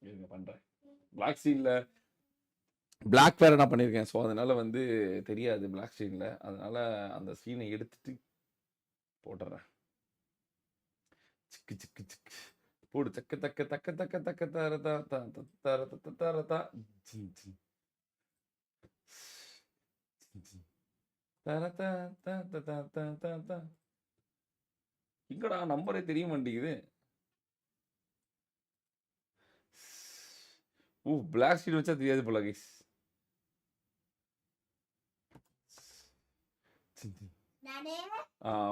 இருங்க பண்றேன். பிளாக் ஸ்க்ரீன்ல பிளாக் வேற நான் பண்ணியிருக்கேன். ஸோ அதனால வந்து தெரியாது பிளாக் ஸ்க்ரீன்ல. அதனால அந்த சீனை எடுத்துட்டு போட்டுறேன். சிக்கு சிக்கு சிக்கு போடு தக்க தக்க தக்க தக்க தக்க தரதா தர தரதா தரதா எங்கடா நம்பரே தெரிய மாட்டேங்குது. ஓ பிளாக் ஸ்க்ரீன் வச்சா தெரியாது போல கைஸ்.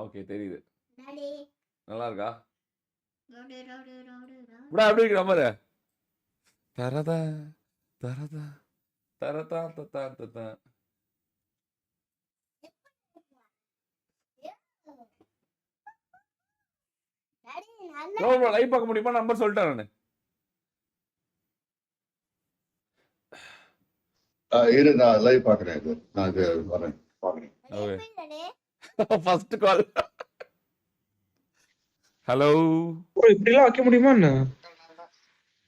ஓகே தெரியுது. நல்லா இருக்கா? இப்படா எப்படி இருக்கு நம்பரு? தரதா தரதா தரதா தத்தா தத்தா லைவ் பார்க்க முடியுமா? நம்பர் சொல்லிட்டேன் நானு. இரு நான் லைவ் பாக்குறேன். இது நான் இது வரேன் பாக்குறேன். ஓகே ஃபர்ஸ்ட் கால். ஹலோ ப்ரோ இப்படிலாம் வைக்க முடியுமா என்ன?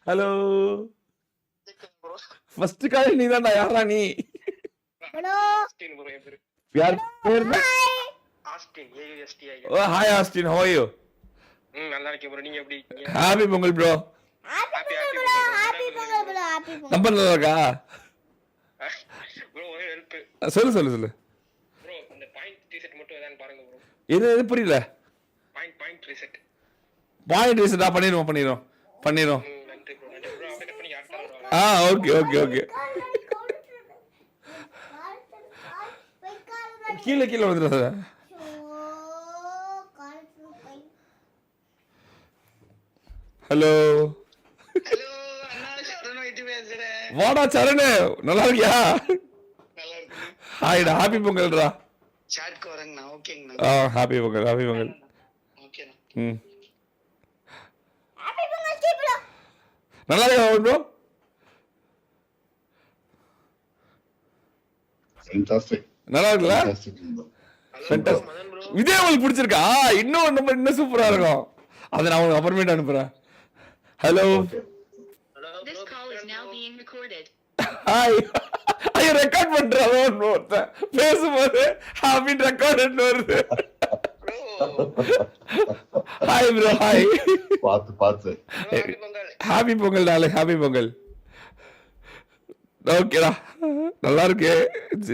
ஹலோ ஃபர்ஸ்ட் கால் நீ தான்டா. யாரா நீ? யார் பேர்? Austin AUSTIN. Oh hi Austin, how are you? நல்லா இருக்கேன் ப்ரோ. நீங்க எப்படி இருக்கீங்க? Happy Pongal bro. நம்பர் நல்லா இருக்கா ப்ரோ? ஒரே ஹெல்ப் சொல்லு சொல்லு சொல்லு. ப்ரோ, அந்த பாயிண்ட் ரீசெட் மட்டும் ஏதாவது பாருங்க ப்ரோ. எது புரியல? Point reset. பாயிண்ட் ரீசெட்டா பண்ணிடுவோம். நன்றி ப்ரோ. அப்படியே கட் பண்ணி யார் தரவா? Okay okay okay. கீழே வந்துடுறா. ஹலோ ஹலோ அண்ணா, சரண் வைத்து பேசுறேன். வாடா சரணு, நல்லா இருக்கியா? நல்லா இருக்கு. ஹாய்டா, ஹாப்பி பொங்கல்டா. சாட்க்கு வரேங்கண்ணா. ஓகேங்கண்ணா. ஹாப்பி பொங்கல் ஓகேண்ணா. நல்லா இருக்கா ப்ரோ? ஃபேண்டாஸ்டிக். நல்லா இருக்குல்ல? Hello Madan bro. இதே உங்களுக்கு பிடிச்சிருக்கா? இன்னும் நம்ம இன்னும் சூப்பரா இருக்கும். அதை நான் உங்களுக்கு அப்புறமேட்டு அனுப்புறேன். Hello This call is now being recorded. Hi. ஐயோ ரெக்கார்ட் பண்றாரோ ஒருத்தன் பேசும்போது ஹாப்பி ரெக்கார்ட் வருது. Hi bro. ஹாய். பார்த்து ஹாப்பி பொங்கல் நாளை. ஹாப்பி பொங்கல். ஓகேடா, நல்லா இருக்கு.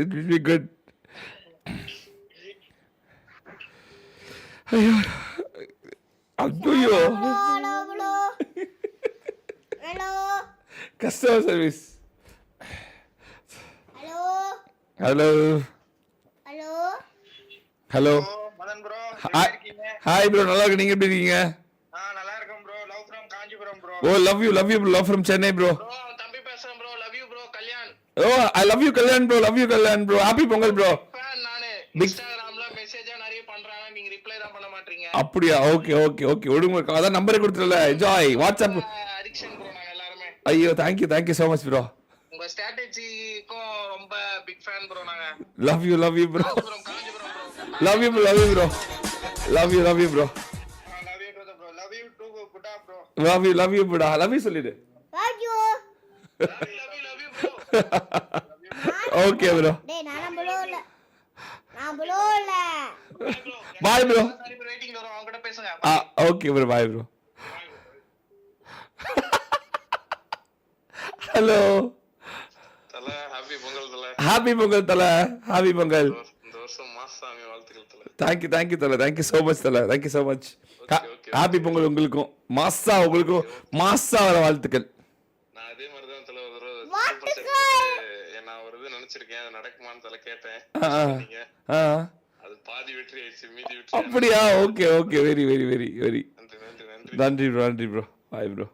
It will be good. ஐயோ ஐயோ customer service. Hello hello Madan bro, hi. இருக்கீங்க? ஹாய் ப்ரோ, நல்லா இருக்கு. நீங்க எப்படி இருக்கீங்க? நல்லா இருக்கேன் bro. Love from Kanchipuram bro. Oh love you love from Chennai bro. Bro தம்பி பேசுறேன் bro. Love you bro. Kalyan. Oh I love you Kalyan bro. Happy Pongal bro. Fan நானு. இன்ஸ்டாகிராம்ல மெசேஜா நிறைய பண்றாங்க, நீங்க ரிப்ளை தான் பண்ண மாட்டீங்க. அப்படியா? Okay okay okay. ஒடுங்க, அதான் நம்பரே கொடுத்துடல. Enjoy WhatsApp. அடிக்ஷன் ப்ரோ நாங்க எல்லாரும். ஐயோ தேங்க்யூ ஸோ மச் ப்ரோ. உங்க ஸ்ட்ராட்டஜிக்கும் ரொம்ப பிக் ஃபேன் ப்ரோ நாங்க. Love you bro. Kanchipuram bro. Love you bro. Love you bro bro. Love you too குட்டா ப்ரோ. லவ் யூ புடா. லவ் யூ சொல்லிடு. Love you bro. Okay bro. டேய் நான் புலோல பாய் ப்ரோ. சாரி ப்ரோ, வெயிட்டிங்ல வரோம். அவங்க கிட்ட பேசுங்க. Okay bro. Bye bro. Hello தல ஹாப்பி பொங்கல் தல. ஹாப்பி பொங்கல் தல. ஹாப்பி பொங்கல். இந்த வருஷம் மாசாமி வாழ்த்துக்கள் தல. தேங்க்யூ தல. தேங்க்யூ ஸோ மச் தல. Thank you so much. Happy Pongal உங்களுக்கும். உங்களுக்கும் மாசா வர வாழ்த்துக்கள். நான் அதே மாதிரி தான் தல ஒரு நான் ஒரு இது நினைச்சிருக்கேன். அது நடக்குமான்னு தல கேட்டேன். அது பாதி வெற்றி ஆயிடுச்சு, மீதி வெற்றி. அப்படியா? ஓகே வெரி நன்றி ப்ரோ. Bye bro.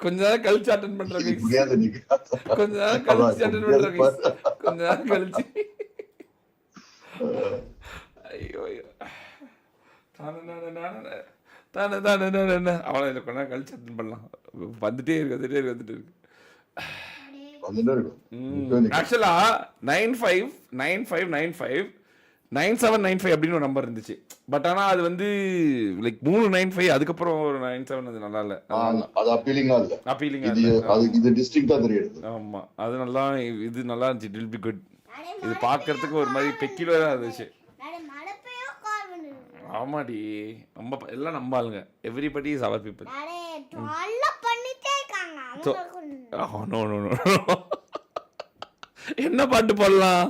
கொஞ்ச நேரம் கழிச்சு அட்டெண்ட் பண்றாங்க. கொஞ்ச நேரம் கழிச்சு அட்டெண்ட் பண்றாங்க. கொஞ்ச நேரம் கழிச்சு. ஐயோ அவளை இதில் கொஞ்ச நேரம் கழிச்சு அட்டெண்ட் பண்ணலாம். வந்துட்டே இருக்கு. ஆக்சுவலா 959595 9795 அப்படின்னு ஒரு நம்பர் இருந்துச்சு. பட் ஆனா அது வந்து லைக் 395 அதுக்கப்புறம் ஒரு 97 அது நல்லா இல்ல. அது அப்பீலிங்கா இல்ல. அப்பீலிங்கா இது இல்ல. அது இது டிஸ்டிங்க்டா தெரியுது. ஆமா அது நல்லா, இது நல்லா இருந்துச்சு. It will be good. இது பார்க்கறதுக்கு ஒரு மாதிரி பெக்கிலரா இருந்துச்சு. ஆமாடி, நம்ம எல்லாம் நம்ம ஆளுங்க. Everybody is our people. No no no. என்ன பாட்டு பாடலாம்?